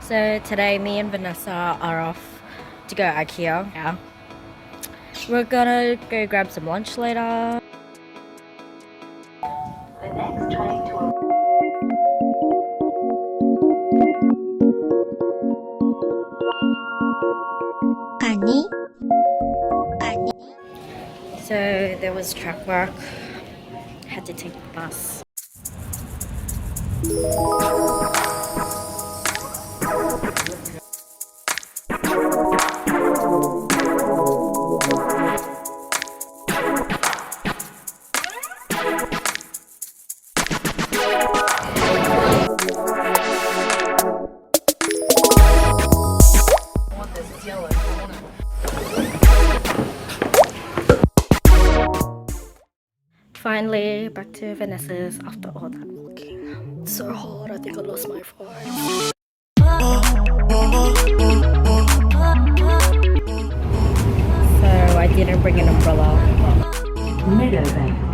So today me and Vanessa are off to go IKEA. Yeah. We're gonna go grab some lunch later. The next train to So there was truck work. Had to take the bus. Finally, back to Vanessa's after all that walking. It's so hot, I think I lost my voice. So I didn't bring an umbrella. Meadowbank.